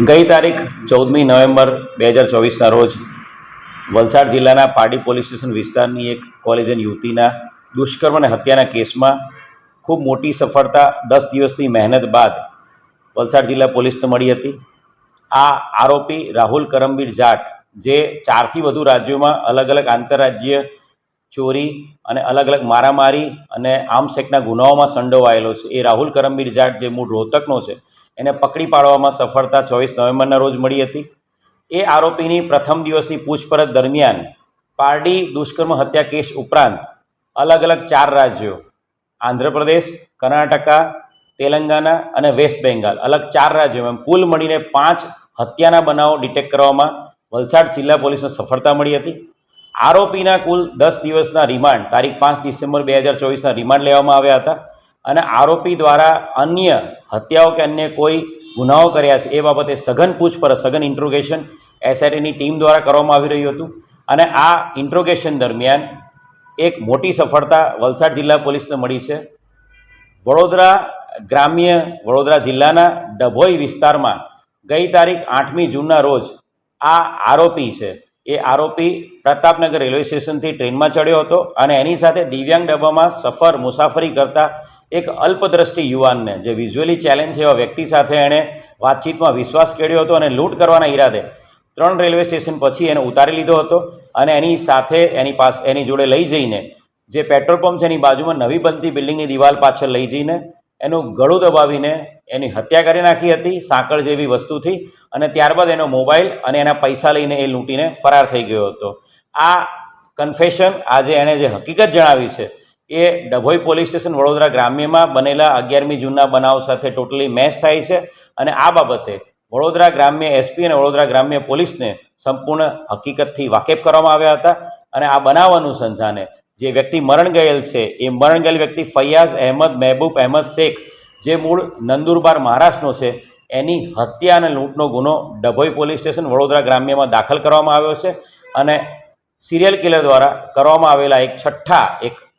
ગઈ તારીખ 14મી નવેમ્બર 2024ના રોજ વલસાડ જિલ્લાના પારડી પોલીસ સ્ટેશન વિસ્તારની એક કોલેજિયન યુવતીના દુષ્કર્મ અને હત્યાના કેસમાં ખૂબ મોટી સફળતા 10 દિવસની મહેનત બાદ વલસાડ જિલ્લા પોલીસને મળી હતી। આ આરોપી રાહુલ કરમબીર જાટ, જે 4થી વધુ રાજ્યોમાં અલગ અલગ આંતરરાજ્ય ચોરી અને અલગ અલગ મારામારી અને આર્મ્સ એક્ટના ગુનાઓમાં સંડોવાયેલો છે, એ રાહુલ કરમબીર જાટ, જે મૂળ રોહતકનો છે, એને પકડી પાડવામાં સફળતા 24 નવેમ્બરના રોજ મળી હતી। એ આરોપીની પ્રથમ દિવસની પૂછપરછ દરમિયાન પારડી દુષ્કર્મ હત્યા કેસ ઉપરાંત અલગ અલગ 4 રાજ્યો આંધ્રપ્રદેશ, કર્ણાટકા, તેલંગાના અને વેસ્ટ બેંગાલ, અલગ 4 રાજ્યોમાં કુલ મળીને 5 હત્યાના બનાવો ડિટેક્ટ કરવામાં વલસાડ જિલ્લા પોલીસને સફળતા મળી હતી। આરોપીના કુલ 10 દિવસના રિમાન્ડ તારીખ 5 ડિસેમ્બર 2024ના રિમાન્ડ લેવામાં આવ્યા હતા અને આરોપી દ્વારા અન્ય હત્યાઓ કે અન્ય કોઈ ગુનાઓ કર્યા છે એ બાબતે સઘન પૂછપરછ, સઘન ઇન્ટ્રોગેશન એસઆઈટીની ટીમ દ્વારા કરવામાં આવી રહ્યું હતું અને આ ઇન્ટ્રોગેશન દરમિયાન એક મોટી સફળતા વલસાડ જિલ્લા પોલીસને મળી છે। વડોદરા જિલ્લાના ડભોઈ વિસ્તારમાં ગઈ તારીખ 8મી જૂનના રોજ આ આરોપી છે, એ આરોપી પ્રતાપનગર રેલવે સ્ટેશનથી ટ્રેનમાં ચડ્યો હતો અને એની સાથે દિવ્યાંગ ડબ્બામાં મુસાફરી કરતા એક અલ્પદ્રષ્ટિ યુવાનને, જે વિઝ્યુઅલી ચેલેન્જ છે એવા વ્યક્તિ સાથે એણે વાતચીતમાં વિશ્વાસ કેળવ્યો હતો અને લૂંટ કરવાના ઈરાદે 3 રેલવે સ્ટેશન પછી એને ઉતારી લીધો હતો અને એની સાથે એની જોડે લઈ જઈને જે પેટ્રોલ પંપ છે એની બાજુમાં નવી બનતી બિલ્ડિંગની દિવાલ પાછળ લઈ જઈને એનું ગળું દબાવીને એની હત્યા કરી નાખી હતી સાંકળ જેવી વસ્તુથી, અને ત્યારબાદ એનો મોબાઈલ અને એના પૈસા લઈને એ લૂંટીને ફરાર થઈ ગયો હતો। આ કન્ફેશન, આજે એણે જે હકીકત જણાવી છે, એ ડભોઈ પોલીસ સ્ટેશન વડોદરા ગ્રામ્યમાં બનેલા 11મી જૂનના બનાવ સાથે ટોટલી મેચ થાય છે અને આ બાબતે વડોદરા ગ્રામ્ય એસપી અને વડોદરા ગ્રામ્ય પોલીસને સંપૂર્ણ હકીકતથી વાકેફ કરવામાં આવ્યા હતા અને આ બનાવ અનુસંધાને જે વ્યક્તિ મરણ ગયેલ છે, એ મરણ ગયેલ વ્યક્તિ ફૈયાઝ અહેમદ મહેબૂબ અહેમદ શેખ, જે મૂળ નંદુરબાર મહારાષ્ટ્રનો છે, એની હત્યા અને લૂંટનો ગુનો ડભોઈ પોલીસ સ્ટેશન વડોદરા ગ્રામ્યમાં દાખલ કરવામાં આવ્યો છે અને સિરિયલ કિલર દ્વારા કરવામાં આવેલા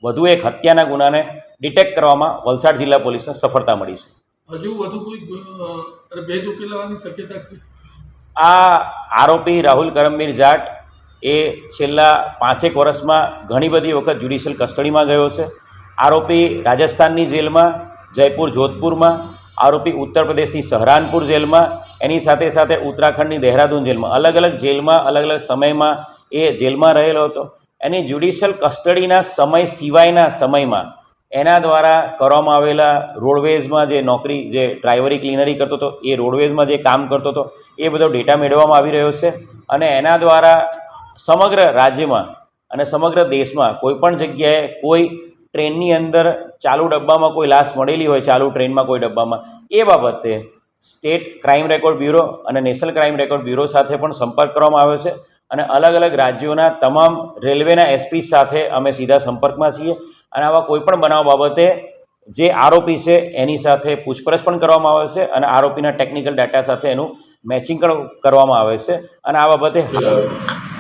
વધુ એક હત્યાના ગુનાને ડિટેક્ટ કરવામાં વલસાડ જિલ્લા પોલીસને સફળતા મળી છે। હજુ વધુ કોઈ ભેદ ઉકેલવાની શક્યતા છે? આ આરોપી રાહુલ કરમબીર જાટ એ છેલ્લા 5 વર્ષમાં ઘણી બધી વખત જ્યુડિશિયલ કસ્ટડીમાં ગયો છે। આરોપી રાજસ્થાનની જેલમાં, જયપુર જોધપુરમાં, આરોપી ઉત્તર પ્રદેશની સહરાનપુર જેલમાં, એની સાથે સાથે ઉત્તરાખંડની દહેરાદૂન જેલમાં, અલગ અલગ જેલમાં અલગ અલગ સમયમાં એ જેલમાં રહેલો હતો। એની જ્યુડિશિયલ કસ્ટડીના સમય સિવાયના સમયમાં એના દ્વારા કરવામાં આવેલા રોડવેઝમાં જે નોકરી, જે ડ્રાઈવરી ક્લીનરી કરતો હતો, એ રોડવેઝમાં જે કામ કરતો હતો, એ બધો ડેટા મેળવવામાં આવી રહ્યો છે અને એના દ્વારા સમગ્ર રાજ્યમાં અને સમગ્ર દેશમાં કોઈપણ જગ્યાએ કોઈ ટ્રેનની અંદર ચાલુ ડબ્બામાં કોઈ લાશ મળેલી હોય, ચાલુ ટ્રેનમાં કોઈ ડબ્બામાં, એ બાબતે સ્ટેટ ક્રાઇમ રેકોર્ડ બ્યુરો અને નેશનલ ક્રાઇમ રેકોર્ડ બ્યુરો સાથે પણ સંપર્ક કરવામાં આવ્યો છે અને અલગ અલગ રાજ્યોના તમામ રેલવેના એસપી સાથે અમે સીધા સંપર્કમાં છીએ અને આવા કોઈપણ બનાવ બાબતે જે આરોપી છે એની સાથે પૂછપરછ પણ કરવામાં આવે છે અને આરોપીના ટેકનિકલ ડેટા સાથે એનું મેચિંગ કરવામાં આવે છે અને આ બાબતે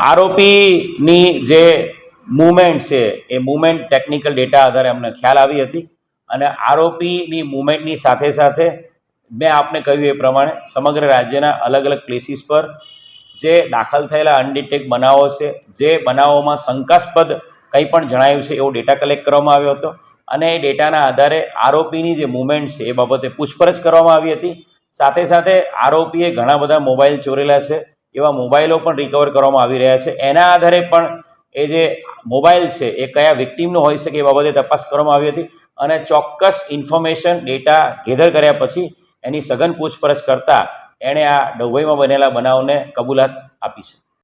આરોપીની જે મૂવમેન્ટ છે એ મૂવમેન્ટ ટેકનિકલ ડેટા આધારે અમને ખ્યાલ આવી હતી અને આરોપીની મૂવમેન્ટની સાથે સાથે મેં આપને કહ્યું એ પ્રમાણે સમગ્ર રાજ્યના અલગ અલગ પ્લેસીસ પર જે દાખલ થયેલા અનડિટેક્ટ બનાવો છે, જે બનાવોમાં શંકાસ્પદ કંઈ પણ જણાયું છે એવો ડેટા કલેક્ટ કરવામાં આવ્યો હતો અને એ ડેટાના આધારે આરોપીની જે મૂવમેન્ટ છે એ બાબતે પૂછપરછ કરવામાં આવી હતી। સાથે સાથે આરોપીએ ઘણા બધા મોબાઈલ ચોરેલા છે, એવા મોબાઈલો પણ રિકવર કરવામાં આવી રહ્યા છે। એના આધારે પણ એ જે મોબાઈલ છે એ કયા વિક્ટીમનો હોઈ શકે એ બાબતે તપાસ કરવામાં આવી હતી અને ચોક્કસ ઇન્ફોર્મેશન, ડેટા ગેધર કર્યા પછી એની સઘન પૂછપરછ કરતાં એણે આ ડભોઈમાં બનેલા બનાવને કબૂલાત આપી છે।